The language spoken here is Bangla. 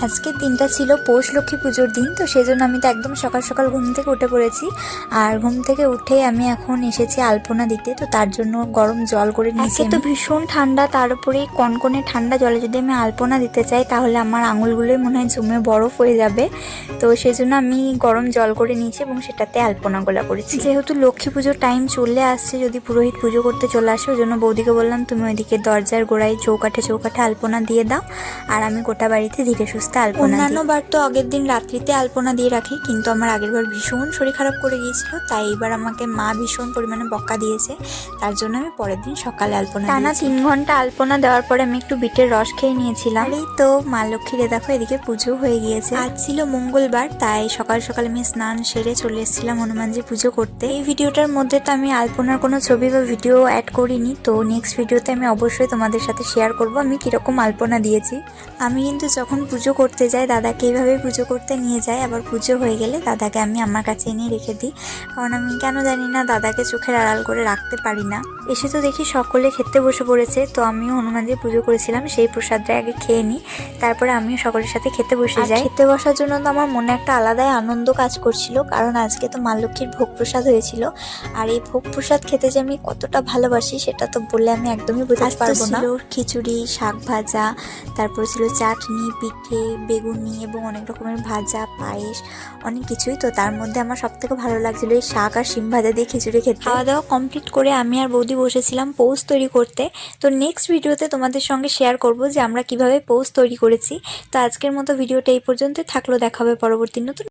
আজকের দিনটা ছিল পৌষ লক্ষ্মী পুজোর দিন, তো সেজন্য আমি তো একদম সকাল সকাল ঘুম থেকে উঠে পড়েছি। আর ঘুম থেকে উঠে আমি এখন এসেছি আলপনা দিতে, তো তার জন্য গরম জল করে নিয়েছি। তো ভীষণ ঠান্ডা, তার উপরে কনকনে ঠান্ডা জলে যদি আমি আলপনা দিতে চাই তাহলে আমার আঙুলগুলোই মনে হয় জমে বরফ হয়ে যাবে। তো সেজন্য আমি গরম জল করে নিয়েছি এবং সেটাতে আলপনাগুলো করেছি। যেহেতু লক্ষ্মী পুজোর টাইম চলে আসছে, যদি পুরোহিত পুজো করতে চলে আসে, ওই জন্য বৌদিকে বললাম তুমি ওইদিকে দরজার গোড়ায় চৌকাঠে আলপনা দিয়ে দাও, আর আমি গোটা বাড়িতে ধীরে সুস্থে আলপনা। অন্যান্য বার তো আগের দিন রাত্রিতে আলপনা দিয়ে রাখি, কিন্তু আমার আগের বার ভীষণ শরীর খারাপ করে গিয়েছিল, তাই এবার আমাকে মা ভীষণ পরিমাণে বকা দিয়েছে, তার জন্য আমি পরের দিন সকালে আলপনা দিয়েছি। টানা 3 ঘন্টা আলপনা দেওয়ার পরে আমি একটু বিটের রস খেয়ে নিয়েছিলাম। এই তো মা লক্ষ্মীরে দেখো এদিকে পুজো হয়ে গিয়েছে। আজ ছিল মঙ্গলবার, তাই সকাল সকাল আমি স্নান সেরে চলে এসেছিলাম হনুমানজি পুজো করতে। এই ভিডিওটার মধ্যে তো আমি আলপনার কোনো ছবি বা ভিডিও অ্যাড করিনি, তো নেক্সট ভিডিওতে আমি অবশ্যই তোমাদের সাথে শেয়ার করব আমি কিরকম আলপনা দিয়েছি। আমি কিন্তু যখন পুজো করতে যাই দাদাকে এইভাবে পুজো করতে নিয়ে যাই, আবার পুজো হয়ে গেলে দাদাকে আমি আমার কাছে এনে রেখে দিই, কারণ আমি কেন জানি না দাদাকে চোখের আড়াল করে রাখতে পারি না। এসে তো দেখি সকলে খেতে বসে পড়েছে, তো আমিও হনুমানজি পুজো করেছিলাম সেই প্রসাদটা আগে খেয়ে নিই, তারপরে আমিও সকলের সাথে খেতে বসে যাই। খেতে বসার জন্য তো আমার মনে একটা আলাদাই আনন্দ কাজ করছিল, কারণ আজকে তো মা লক্ষ্মীর ভোগ প্রসাদ হয়েছিল, আর এই ভোগ প্রসাদ খেতে যে আমি কতটা ভালোবাসি সেটা তো বলে আমি একদমই বোঝাতে পারবো না। খিচুড়ি, শাক ভাজা, তারপর ছিল চাটনি, পিঠে, বেগুনি এবং অনেক রকমের ভাজা, পায়েস, অনেক কিছুই। তো তার মধ্যে আমার সব থেকে ভালো লাগছিল এই শাক আর শিম ভাজা দিয়ে খিচুড়ি খেতে। খাওয়া দাওয়া কমপ্লিট করে আমি আর বৌদি বসেছিলাম পৌষ তৈরি করতে। তো নেক্সট ভিডিওতে তোমাদের সঙ্গে শেয়ার করব যে আমরা কিভাবে পৌষ তৈরি করেছি। তো আজকের মতো ভিডিওটা এই পর্যন্ত থাকলো, দেখা হবে পরবর্তী নতুন